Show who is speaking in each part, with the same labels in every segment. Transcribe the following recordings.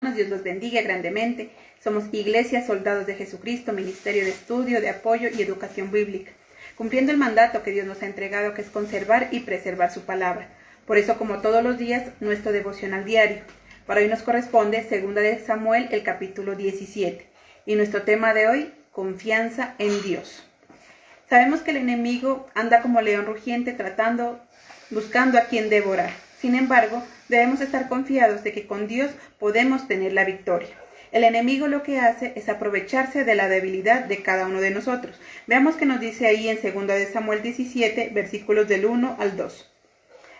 Speaker 1: Dios los bendiga grandemente. Somos Iglesia Soldados de Jesucristo, Ministerio de Estudio, de Apoyo y Educación Bíblica, cumpliendo el mandato que Dios nos ha entregado, que es conservar y preservar su palabra. Por eso, como todos los días, nuestro devocional diario. Para hoy nos corresponde 2 de Samuel, el capítulo 17. Y nuestro tema de hoy, confianza en Dios. Sabemos que el enemigo anda como león rugiente buscando a quien devorar. Sin embargo, debemos estar confiados de que con Dios podemos tener la victoria. El enemigo lo que hace es aprovecharse de la debilidad de cada uno de nosotros. Veamos qué nos dice ahí en 2 de Samuel 17, versículos del 1 al 2.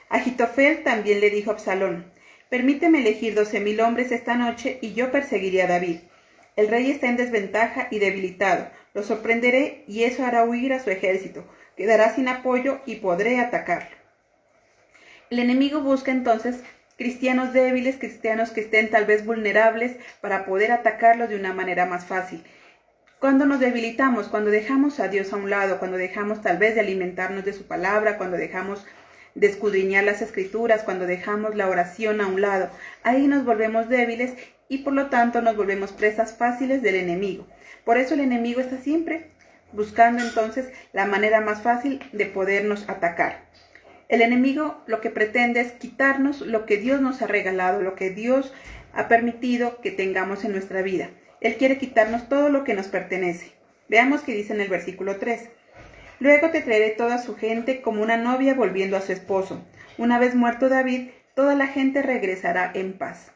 Speaker 1: Ahitofel también le dijo a Absalón: permíteme elegir 12,000 hombres esta noche y yo perseguiré a David. El rey está en desventaja y debilitado. Lo sorprenderé y eso hará huir a su ejército. Quedará sin apoyo y podré atacarlo. El enemigo busca entonces cristianos débiles, cristianos que estén tal vez vulnerables para poder atacarlos de una manera más fácil. Cuando nos debilitamos, cuando dejamos a Dios a un lado, cuando dejamos tal vez de alimentarnos de su palabra, cuando dejamos de escudriñar las escrituras, cuando dejamos la oración a un lado, ahí nos volvemos débiles y por lo tanto nos volvemos presas fáciles del enemigo. Por eso el enemigo está siempre buscando entonces la manera más fácil de podernos atacar. El enemigo lo que pretende es quitarnos lo que Dios nos ha regalado, lo que Dios ha permitido que tengamos en nuestra vida. Él quiere quitarnos todo lo que nos pertenece. Veamos qué dice en el versículo 3. Luego te traeré toda su gente como una novia volviendo a su esposo. Una vez muerto David, toda la gente regresará en paz.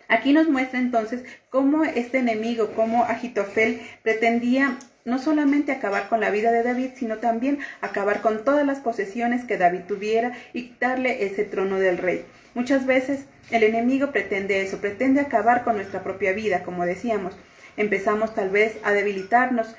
Speaker 1: Aquí nos muestra entonces cómo este enemigo, cómo Ahitofel pretendía no solamente acabar con la vida de David, sino también acabar con todas las posesiones que David tuviera y quitarle ese trono del rey. Muchas veces el enemigo pretende eso, pretende acabar con nuestra propia vida, como decíamos. Empezamos tal vez a debilitarnos,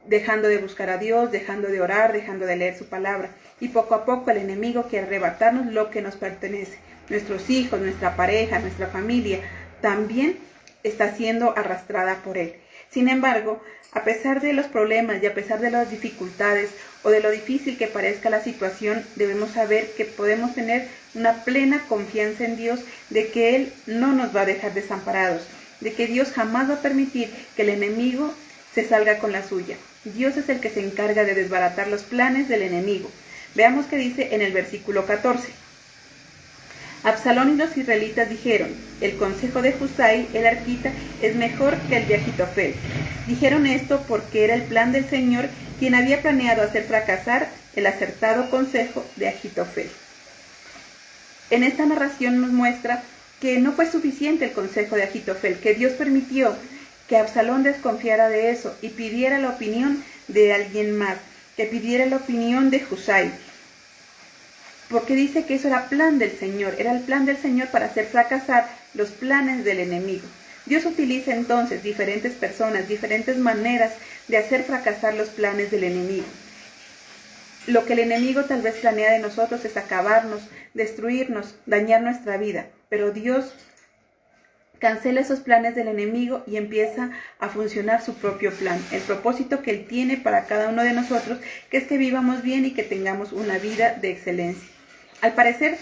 Speaker 1: dejando de buscar a Dios, dejando de orar, dejando de leer su palabra. Y poco a poco el enemigo quiere arrebatarnos lo que nos pertenece. Nuestros hijos, nuestra pareja, nuestra familia, también está siendo arrastrada por él. Sin embargo, a pesar de los problemas y a pesar de las dificultades o de lo difícil que parezca la situación, debemos saber que podemos tener una plena confianza en Dios de que Él no nos va a dejar desamparados, de que Dios jamás va a permitir que el enemigo se salga con la suya. Dios es el que se encarga de desbaratar los planes del enemigo. Veamos qué dice en el versículo 14. Absalón y los israelitas dijeron: el consejo de Husai, el arquita, es mejor que el de Ahitofel. Dijeron esto porque era el plan del Señor, quien había planeado hacer fracasar el acertado consejo de Ahitofel. En esta narración nos muestra que no fue suficiente el consejo de Ahitofel, que Dios permitió que Absalón desconfiara de eso y pidiera la opinión de alguien más, que pidiera la opinión de Husai. Porque dice que eso era plan del Señor, era el plan del Señor para hacer fracasar los planes del enemigo. Dios utiliza entonces diferentes personas, diferentes maneras de hacer fracasar los planes del enemigo. Lo que el enemigo tal vez planea de nosotros es acabarnos, destruirnos, dañar nuestra vida, pero Dios cancela esos planes del enemigo y empieza a funcionar su propio plan, el propósito que Él tiene para cada uno de nosotros, que es que vivamos bien y que tengamos una vida de excelencia. Al parecer,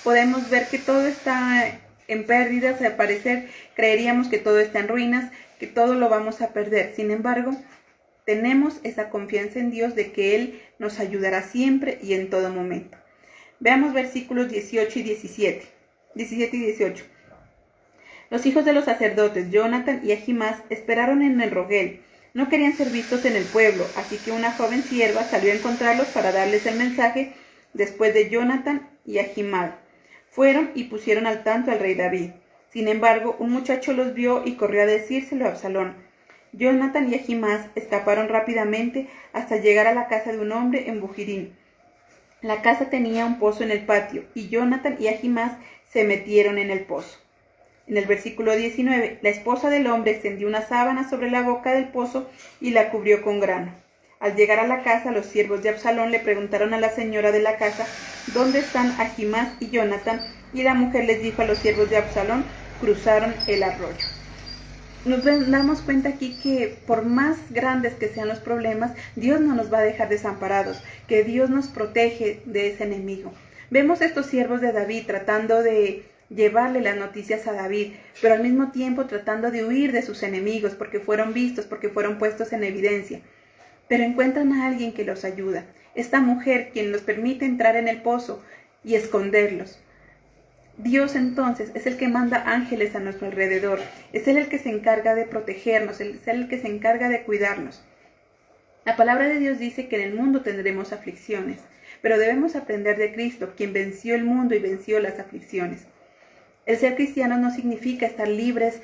Speaker 1: podemos ver que todo está en pérdidas, al parecer creeríamos que todo está en ruinas, que todo lo vamos a perder. Sin embargo, tenemos esa confianza en Dios de que Él nos ayudará siempre y en todo momento. Veamos versículos 18 y 17 y 18. Los hijos de los sacerdotes, Jonathan y Ahimás, esperaron en el Rogel. No querían ser vistos en el pueblo, así que una joven sierva salió a encontrarlos para darles el mensaje después de Jonathan y Ahimás. Fueron y pusieron al tanto al rey David. Sin embargo, un muchacho los vio y corrió a decírselo a Absalón. Jonathan y Ahimás escaparon rápidamente hasta llegar a la casa de un hombre en Bujirim. La casa tenía un pozo en el patio, y Jonathan y Ahimás se metieron en el pozo. En el versículo 19, la esposa del hombre extendió una sábana sobre la boca del pozo y la cubrió con grano. Al llegar a la casa, los siervos de Absalón le preguntaron a la señora de la casa: ¿dónde están Ahimás y Jonathan? Y la mujer les dijo a los siervos de Absalón: cruzaron el arroyo. Nos damos cuenta aquí que por más grandes que sean los problemas, Dios no nos va a dejar desamparados, que Dios nos protege de ese enemigo. Vemos estos siervos de David tratando de llevarle las noticias a David, pero al mismo tiempo tratando de huir de sus enemigos porque fueron vistos, porque fueron puestos en evidencia. Pero encuentran a alguien que los ayuda, esta mujer quien nos permite entrar en el pozo y esconderlos. Dios entonces es el que manda ángeles a nuestro alrededor, es Él el que se encarga de protegernos, es Él el que se encarga de cuidarnos. La palabra de Dios dice que en el mundo tendremos aflicciones, pero debemos aprender de Cristo, quien venció el mundo y venció las aflicciones. El ser cristianos no significa estar libres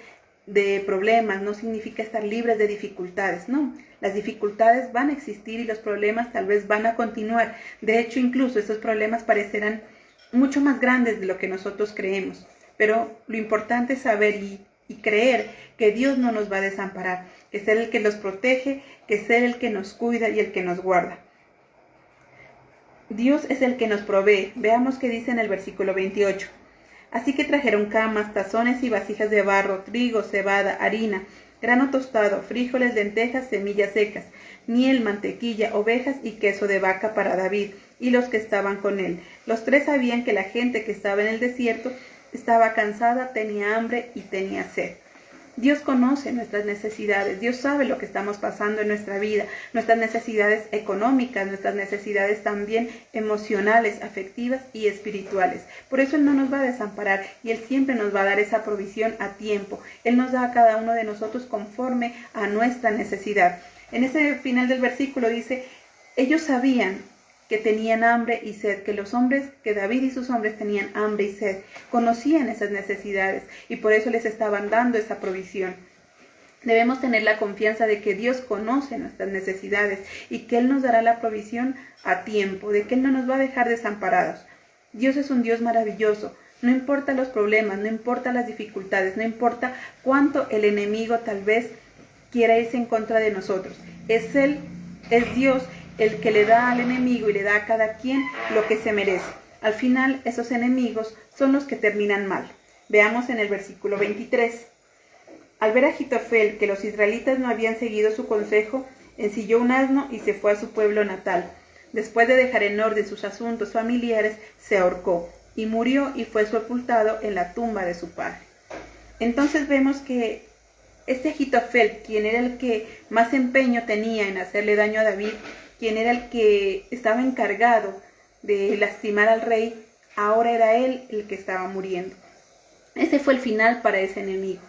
Speaker 1: de problemas, no significa estar libres de dificultades, no. Las dificultades van a existir y los problemas tal vez van a continuar. De hecho, incluso esos problemas parecerán mucho más grandes de lo que nosotros creemos. Pero lo importante es saber y creer que Dios no nos va a desamparar, que es Él el que los protege, que es Él el que nos cuida y el que nos guarda. Dios es el que nos provee. Veamos qué dice en el versículo 28. Así que trajeron camas, tazones y vasijas de barro, trigo, cebada, harina, grano tostado, frijoles, lentejas, semillas secas, miel, mantequilla, ovejas y queso de vaca para David y los que estaban con él. Los tres sabían que la gente que estaba en el desierto estaba cansada, tenía hambre y tenía sed. Dios conoce nuestras necesidades, Dios sabe lo que estamos pasando en nuestra vida, nuestras necesidades económicas, nuestras necesidades también emocionales, afectivas y espirituales. Por eso Él no nos va a desamparar y Él siempre nos va a dar esa provisión a tiempo. Él nos da a cada uno de nosotros conforme a nuestra necesidad. En ese final del versículo dice, ellos sabían que tenían hambre y sed, que David y sus hombres tenían hambre y sed, conocían esas necesidades y por eso les estaban dando esa provisión. Debemos tener la confianza de que Dios conoce nuestras necesidades y que Él nos dará la provisión a tiempo, de que Él no nos va a dejar desamparados. Dios es un Dios maravilloso, no importa los problemas, no importa las dificultades, no importa cuánto el enemigo tal vez quiera irse en contra de nosotros. Es Dios el que le da al enemigo y le da a cada quien lo que se merece. Al final, esos enemigos son los que terminan mal. Veamos en el versículo 23. Al ver a Ahitofel que los israelitas no habían seguido su consejo, ensilló un asno y se fue a su pueblo natal. Después de dejar en orden sus asuntos familiares, se ahorcó y murió y fue sepultado en la tumba de su padre. Entonces vemos que este Ahitofel, quien era el que más empeño tenía en hacerle daño a David, quien era el que estaba encargado de lastimar al rey, ahora era él el que estaba muriendo. Ese fue el final para ese enemigo.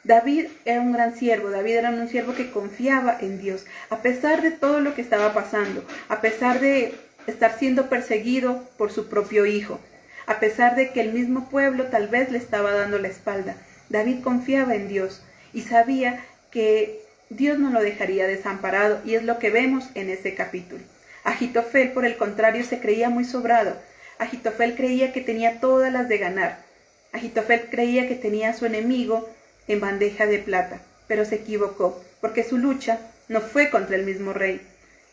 Speaker 1: David era un gran siervo, David era un siervo que confiaba en Dios, a pesar de todo lo que estaba pasando, a pesar de estar siendo perseguido por su propio hijo, a pesar de que el mismo pueblo tal vez le estaba dando la espalda. David confiaba en Dios y sabía que Dios no lo dejaría desamparado, y es lo que vemos en este capítulo. Ahitofel, por el contrario, se creía muy sobrado. Ahitofel creía que tenía todas las de ganar. Ahitofel creía que tenía a su enemigo en bandeja de plata, pero se equivocó, porque su lucha no fue contra el mismo rey.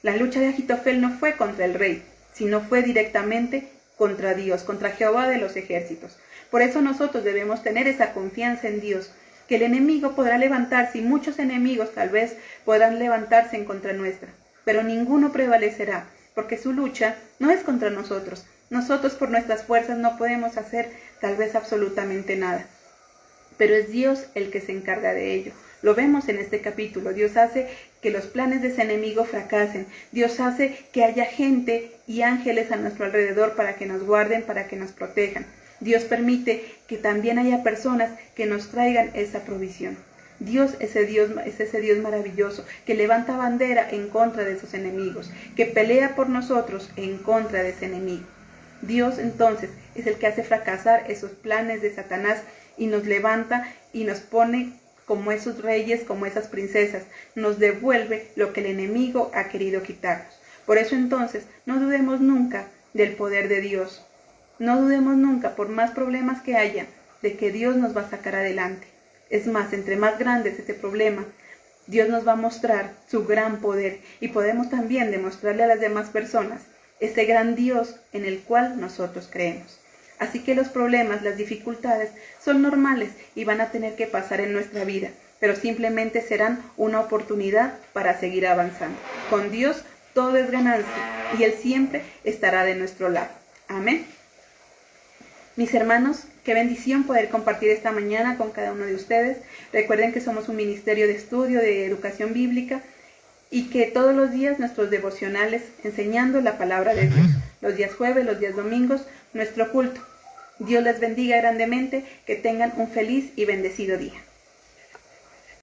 Speaker 1: La lucha de Ahitofel no fue contra el rey, sino fue directamente contra Dios, contra Jehová de los ejércitos. Por eso nosotros debemos tener esa confianza en Dios, que el enemigo podrá levantarse y muchos enemigos tal vez podrán levantarse en contra nuestra, pero ninguno prevalecerá, porque su lucha no es contra nosotros. Nosotros por nuestras fuerzas no podemos hacer tal vez absolutamente nada, pero es Dios el que se encarga de ello. Lo vemos en este capítulo. Dios hace que los planes de ese enemigo fracasen. Dios hace que haya gente y ángeles a nuestro alrededor para que nos guarden, para que nos protejan. Dios permite que también haya personas que nos traigan esa provisión. Dios es ese Dios maravilloso que levanta bandera en contra de esos enemigos, que pelea por nosotros en contra de ese enemigo. Dios entonces es el que hace fracasar esos planes de Satanás y nos levanta y nos pone como esos reyes, como esas princesas, nos devuelve lo que el enemigo ha querido quitarnos. Por eso entonces no dudemos nunca del poder de Dios. No dudemos nunca, por más problemas que haya, de que Dios nos va a sacar adelante. Es más, entre más grande es este problema, Dios nos va a mostrar su gran poder y podemos también demostrarle a las demás personas ese gran Dios en el cual nosotros creemos. Así que los problemas, las dificultades son normales y van a tener que pasar en nuestra vida, pero simplemente serán una oportunidad para seguir avanzando. Con Dios todo es ganancia y Él siempre estará de nuestro lado. Amén. Mis hermanos, Qué bendición poder compartir esta mañana con cada uno de ustedes. Recuerden que somos un ministerio de estudio, de educación bíblica, y que todos los días nuestros devocionales enseñando la palabra de Dios. Los días jueves, los días domingos, nuestro culto. Dios les bendiga grandemente, que tengan un feliz y bendecido día.